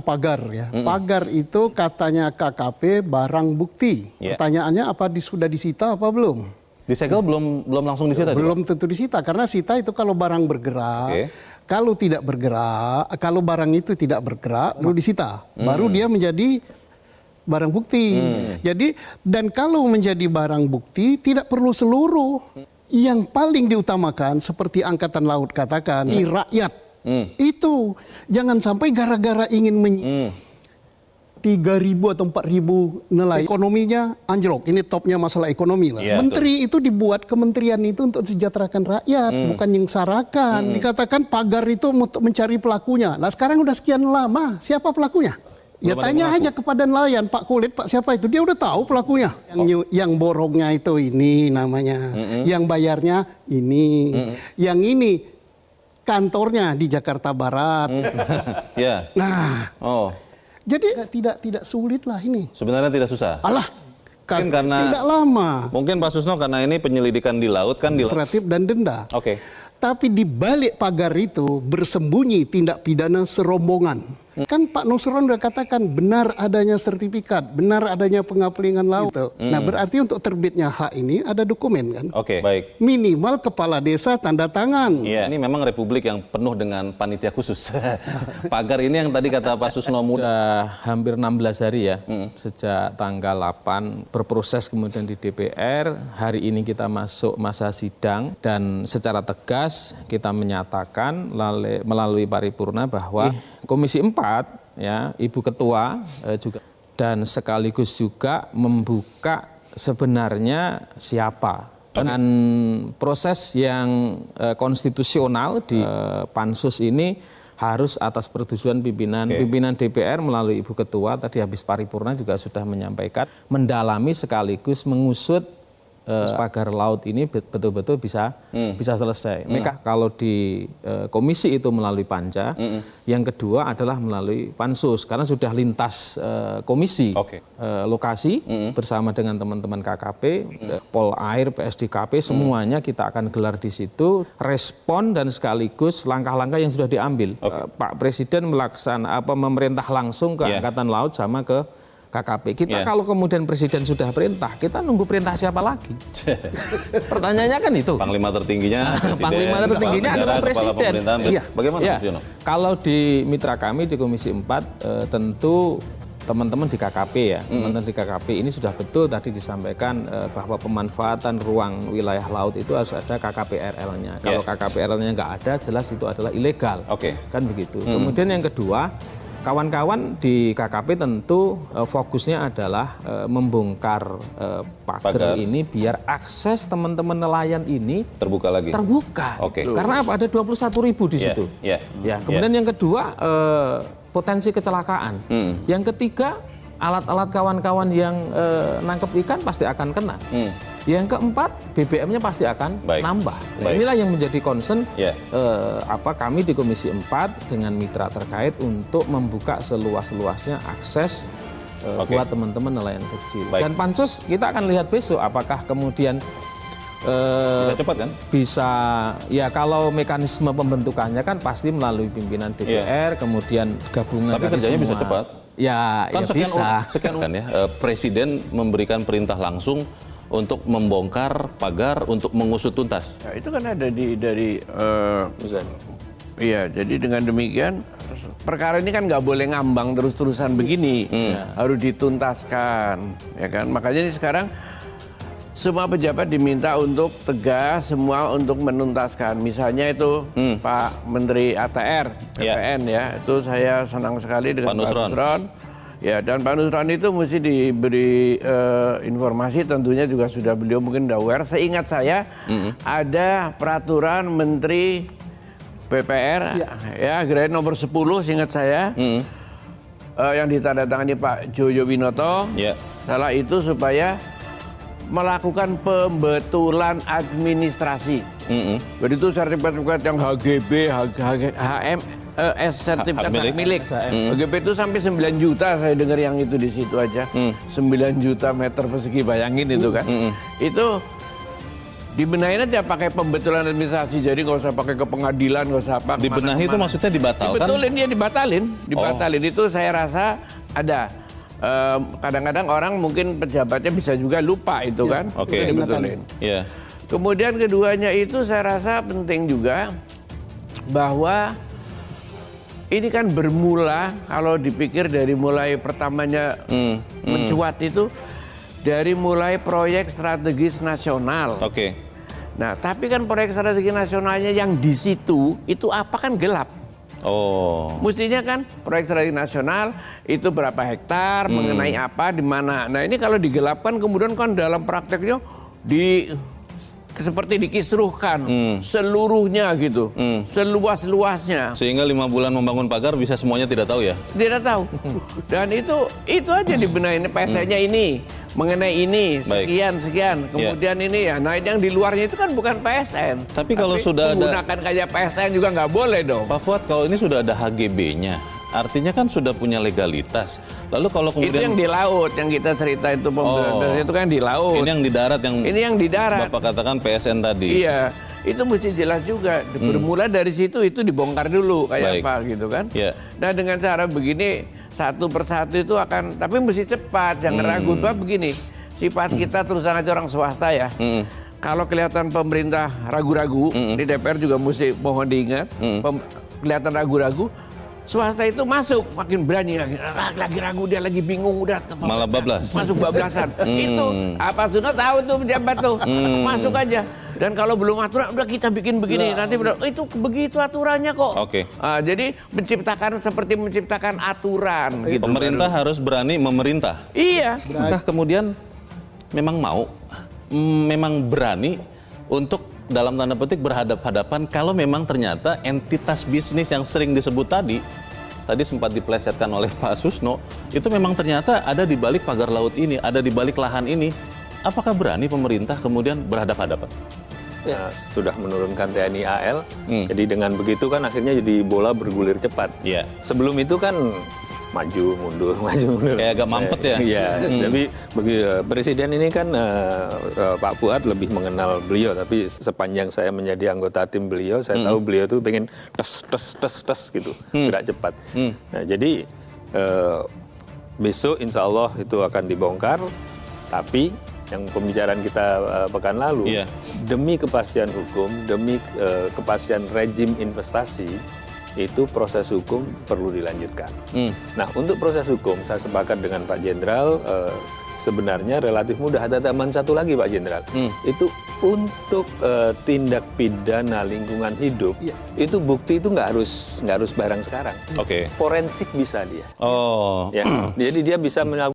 Pagar ya. Pagar itu katanya KKP barang bukti. Pertanyaannya apa sudah disita apa belum? Disegel belum langsung disita? Belum tentu disita karena sita itu kalau barang bergerak. Kalau tidak bergerak, kalau barang itu tidak bergerak, baru disita. Baru dia menjadi barang bukti. Jadi dan kalau menjadi barang bukti tidak perlu seluruh. Yang paling diutamakan seperti Angkatan Laut katakan, di rakyat. Itu jangan sampai gara-gara ingin 3.000 atau 4.000 nelayan ekonominya anjlok. Ini topnya masalah ekonomi lah. Menteri itu dibuat kementerian itu untuk sejahterakan rakyat, bukan nyengsarakan. Dikatakan pagar itu untuk mencari pelakunya. Nah sekarang udah sekian lama, siapa pelakunya? Ya tanya aja kepada nelayan, Pak Kulit, Pak siapa itu? Dia udah tahu pelakunya. Yang borongnya itu ini namanya, yang bayarnya ini, yang ini kantornya di Jakarta Barat. Nah, jadi tidak sulit lah ini. Sebenarnya tidak susah. Alah, mungkin karena tidak lama. Mungkin Pak Susno karena ini penyelidikan di laut kan administratif dan denda. Tapi di balik pagar itu bersembunyi tindak pidana serombongan. Kan Pak Nusron sudah katakan benar adanya sertifikat, benar adanya pengapelingan laut. Nah berarti untuk terbitnya hak ini ada dokumen kan? Baik. Minimal kepala desa tanda tangan. Ini memang republik yang penuh dengan panitia khusus. Pagar ini yang tadi kata Pak Susno sudah hampir 16 hari ya, sejak tanggal 8 berproses kemudian di DPR. Hari ini kita masuk masa sidang dan secara tegas kita menyatakan melalui paripurna bahwa Komisi 4 ya, Ibu Ketua juga dan sekaligus juga membuka sebenarnya siapa dengan proses yang konstitusional di pansus ini harus atas persetujuan pimpinan DPR melalui Ibu Ketua. Tadi habis paripurna juga sudah menyampaikan mendalami sekaligus mengusut pagar laut ini betul-betul bisa selesai. Mereka kalau di komisi itu melalui panja, yang kedua adalah melalui pansus karena sudah lintas komisi lokasi bersama dengan teman-teman KKP, Polair, PSDKP, semuanya kita akan gelar di situ. Respon dan sekaligus langkah-langkah yang sudah diambil. Pak Presiden memerintah langsung ke Angkatan Laut sama ke KKP. Kita kalau kemudian Presiden sudah perintah, kita nunggu perintah siapa lagi? Pertanyaannya kan itu. Panglima tertingginya Presiden. Panglima tertingginya adalah Presiden. Bagaimana Mas Yono? Kalau di mitra kami di Komisi 4 tentu teman-teman di KKP ya, teman-teman di KKP ini sudah betul tadi disampaikan bahwa pemanfaatan ruang wilayah laut itu harus ada KKPRL-nya. Kalau KKPRL-nya nggak ada, jelas itu adalah ilegal. Kan begitu. Kemudian yang kedua, kawan-kawan di KKP tentu fokusnya adalah membongkar pagar ini biar akses teman-teman nelayan ini terbuka lagi. Karena apa? Ada 21.000 di situ. Kemudian yang kedua potensi kecelakaan. Yang ketiga alat-alat kawan-kawan yang nangkep ikan pasti akan kena. Yang keempat, BBM-nya pasti akan nambah. Nah, inilah yang menjadi concern kami di Komisi 4 dengan mitra terkait untuk membuka seluas-luasnya akses buat teman-teman nelayan kecil. Dan pansus kita akan lihat besok apakah kemudian bisa cepat kan? Bisa, ya kalau mekanisme pembentukannya kan pasti melalui pimpinan DPR, kemudian gabungan. Tapi kerjanya bisa cepat. Ya bisa. Sekian kan ya, Presiden memberikan perintah langsung untuk membongkar pagar untuk mengusut tuntas. Ya, itu kan ada dari iya, jadi dengan demikian perkara ini kan nggak boleh ngambang terus-terusan begini, harus dituntaskan, ya kan? Makanya ini sekarang semua pejabat diminta untuk tegas, semua untuk menuntaskan. Misalnya itu Pak Menteri ATR, PPN ya, itu saya senang sekali dengan Pak Nusron. Ya, dan Pak Nusron itu mesti diberi informasi, tentunya juga sudah beliau mungkin udah aware. Seingat saya ada peraturan Menteri PPR ya grade nomor 10 seingat saya yang ditandatangani Pak Joyo Winoto. Salah itu supaya melakukan pembetulan administrasi. Jadi itu sertifikat yang HGB, HM, sertifikat hak milik. HGB itu sampai 9 juta saya dengar yang itu di situ aja. 9 juta meter persegi, bayangin itu kan. Itu Dibenahin aja pakai pembetulan administrasi, jadi nggak usah pakai ke pengadilan, nggak usah apa. Dibenahi itu maksudnya dibatalkan? Dibetulin, dia dibatalin. Itu saya rasa ada. Kadang-kadang orang mungkin pejabatnya bisa juga lupa itu kan. Oke. Itu dibetulin. Iya. Kemudian keduanya itu saya rasa penting juga bahwa ini kan bermula, kalau dipikir dari mulai pertamanya mencuat itu dari mulai proyek strategis nasional. Oke. Nah, tapi kan proyek strategi nasionalnya yang di situ itu apa kan gelap. Oh. Mestinya kan proyek strategi nasional itu berapa hektar, mengenai apa, di mana. Nah, ini kalau digelapkan kemudian kan dalam prakteknya seperti dikisruhkan seluruhnya gitu, seluas-luasnya. Sehingga 5 bulan membangun pagar bisa semuanya tidak tahu ya? Tidak tahu. Dan itu aja dibenahin PSN-nya ini, mengenai ini sekian. Kemudian ini ya. Nah, yang di luarnya itu kan bukan PSN. Tapi kalau sudah ada menggunakan kayak PSN juga nggak boleh dong. Pak Fuad, kalau ini sudah ada HGB-nya, artinya kan sudah punya legalitas. Lalu kalau kemudian itu yang di laut, yang kita cerita itu itu kan di laut. Ini yang di darat ini yang di darat. Bapak katakan PSN tadi. Iya, itu mesti jelas juga. Bermula dari situ itu dibongkar dulu kayak apa gitu kan. Yeah. Nah, dengan cara begini satu persatu itu akan, tapi mesti cepat, jangan ragu. Begini, sifat kita terusan aja orang swasta ya. Kalau kelihatan pemerintah ragu-ragu, di DPR juga mesti mohon diingat, kelihatan ragu-ragu, swasta itu masuk makin berani lagi ragu, dia lagi bingung, udah malah bablas, masuk bablasan. Itu apa sudah tahu tuh pejabat tuh, masuk aja. Dan kalau belum aturan udah kita bikin begini, nanti itu begitu aturannya kok. Oke. Jadi seperti menciptakan aturan gitu. Pemerintah harus berani memerintah. Iya. Apakah kemudian memang mau, memang berani untuk dalam tanda petik berhadap-hadapan kalau memang ternyata entitas bisnis yang sering disebut tadi sempat diplesetkan oleh Pak Susno, itu memang ternyata ada di balik pagar laut ini, ada di balik lahan ini. Apakah berani pemerintah kemudian berhadap-hadapan? Ya, sudah menurunkan TNI AL, jadi dengan begitu kan akhirnya jadi bola bergulir cepat. Iya. Sebelum itu kan maju mundur. Kayak agak mampet ya. Iya, tapi Presiden ini kan Pak Fuad lebih mengenal beliau, tapi sepanjang saya menjadi anggota tim beliau, saya tahu beliau tuh pengen tes gitu, gerak cepat. Nah, jadi besok insya Allah itu akan dibongkar, tapi yang pembicaraan kita pekan lalu, demi kepastian hukum, demi kepastian rejim investasi, itu proses hukum perlu dilanjutkan. Nah, untuk proses hukum, saya sepakat dengan Pak Jenderal, sebenarnya relatif mudah. Ada tambahan satu lagi Pak Jenderal, itu untuk tindak pidana lingkungan hidup, itu bukti itu nggak harus barang sekarang. Oke. Forensik bisa dia. Oh. Ya, jadi dia bisa melakukan